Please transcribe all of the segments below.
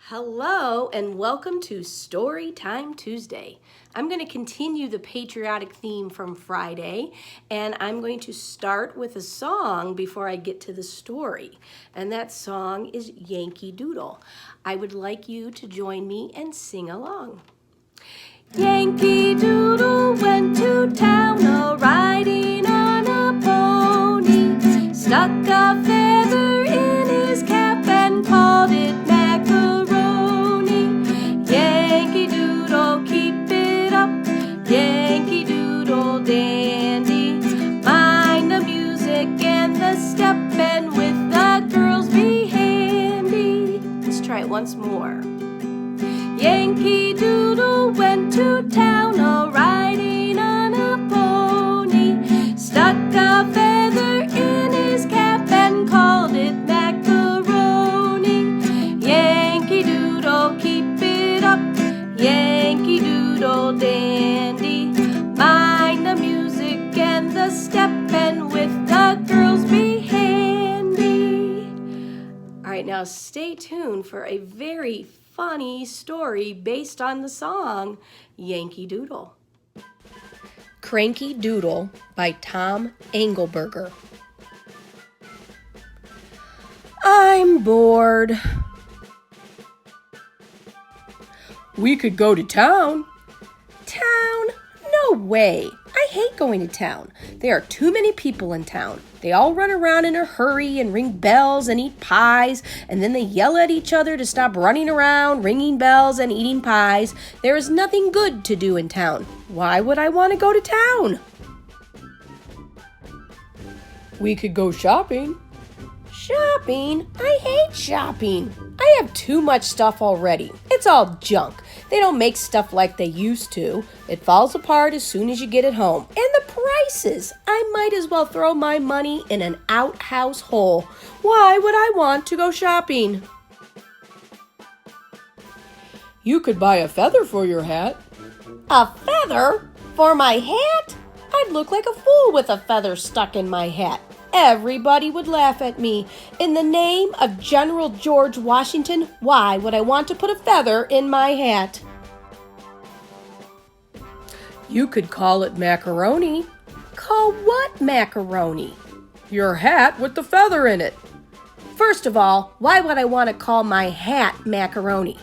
Hello and welcome to Storytime Tuesday. I'm going to continue the patriotic theme from Friday, and I'm going to start with a song before I get to the story. And that song is Yankee Doodle. I would like you to join me and sing along. Yankee Doodle went to town a-riding on a pony, stuck a feather in his cap and called it Yankee Doodle, keep it up, Yankee Doodle dandy. Mind the music and the step, and with the girls be handy. Let's try it once more. Yankee Doodle went to town a-riding on a pony, stuck a feather in his cap and called it macaroni. Yankee Doodle, keep it up, Yankee Doodle dandy. Mind the music and the step, and with the girls be handy. All right, now stay tuned for a very funny story based on the song Yankee Doodle. Cranky Doodle by Tom Engelberger. I'm bored. We could go to town. Town? No way. I hate going to town. There are too many people in town. They all run around in a hurry and ring bells and eat pies, and then they yell at each other to stop running around, ringing bells and eating pies. There is nothing good to do in town. Why would I want to go to town? We could go shopping. Shopping? I hate shopping. I have too much stuff already. It's all junk. They don't make stuff like they used to. It falls apart as soon as you get it home. And the prices! I might as well throw my money in an outhouse hole. Why would I want to go shopping? You could buy a feather for your hat. A feather? For my hat? I'd look like a fool with a feather stuck in my hat. Everybody would laugh at me. In the name of General George Washington, why would I want to put a feather in my hat? You could call it macaroni. Call what macaroni? Your hat with the feather in it. First of all, why would I want to call my hat macaroni?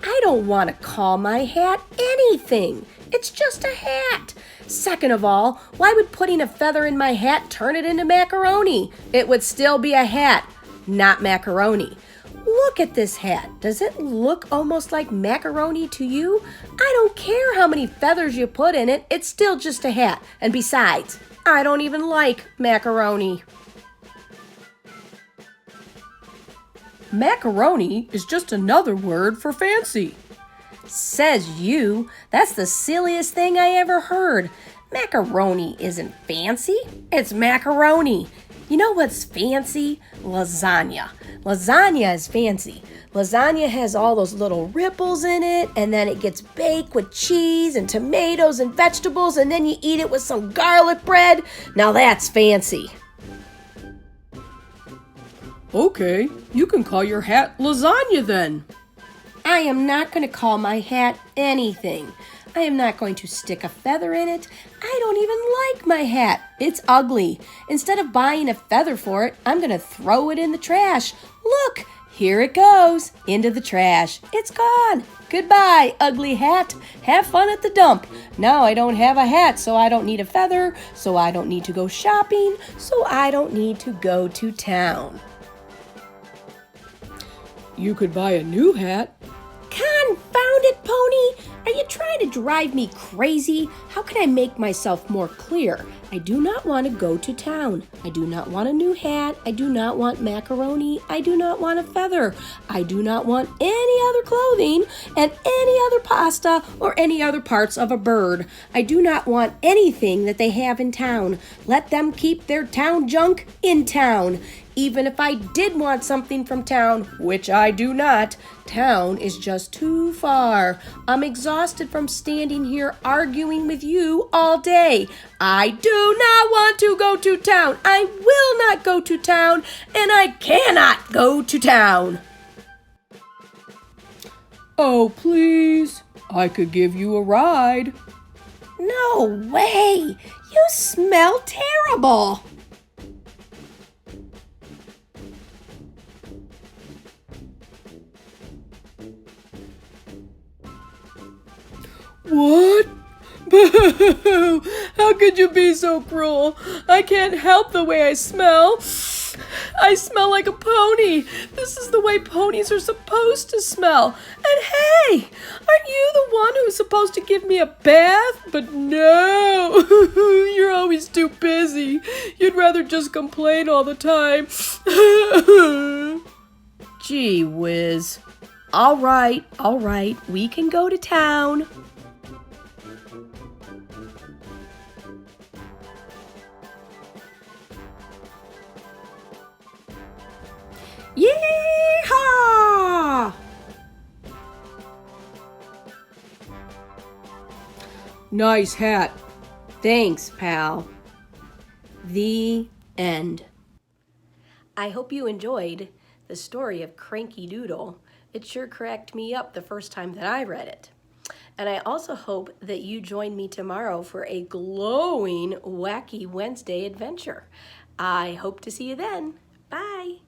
I don't want to call my hat anything. It's just a hat. Second of all, why would putting a feather in my hat turn it into macaroni? It would still be a hat, not macaroni. Look at this hat. Does it look almost like macaroni to you? I don't care how many feathers you put in it. It's still just a hat. And besides, I don't even like macaroni. Macaroni is just another word for fancy. Says you. That's the silliest thing I ever heard. Macaroni isn't fancy. It's macaroni. You know what's fancy? Lasagna. Lasagna is fancy. Lasagna has all those little ripples in it, and then it gets baked with cheese and tomatoes and vegetables, and then you eat it with some garlic bread. Now that's fancy. Okay, you can call your hat lasagna then. I am not going to call my hat anything. I am not going to stick a feather in it. I don't even like my hat. It's ugly. Instead of buying a feather for it, I'm going to throw it in the trash. Look, here it goes, into the trash. It's gone. Goodbye, ugly hat. Have fun at the dump. Now I don't have a hat, so I don't need a feather, so I don't need to go shopping, so I don't need to go to town. You could buy a new hat. Confound it, Pony! Are you trying to drive me crazy? How can I make myself more clear? I do not want to go to town. I do not want a new hat. I do not want macaroni. I do not want a feather. I do not want any other clothing and any other pasta or any other parts of a bird. I do not want anything that they have in town. Let them keep their town junk in town. Even if I did want something from town, which I do not, town is just too far. I'm exhausted from standing here arguing with you all day. I do not want to go to town. I will not go to town, and I cannot go to town. Oh, please. I could give you a ride. No way! You smell terrible! What? Boo! How could you be so cruel? I can't help the way I smell. I smell like a pony. This is the way ponies are supposed to smell. And hey, aren't you the one who's supposed to give me a bath? But no, you're always too busy. You'd rather just complain all the time. Gee whiz. All right, we can go to town. Yeehaw! Nice hat. Thanks, pal. The end. I hope you enjoyed the story of Cranky Doodle. It sure cracked me up the first time that I read it. And I also hope that you join me tomorrow for a glowing Wacky Wednesday adventure. I hope to see you then. Bye.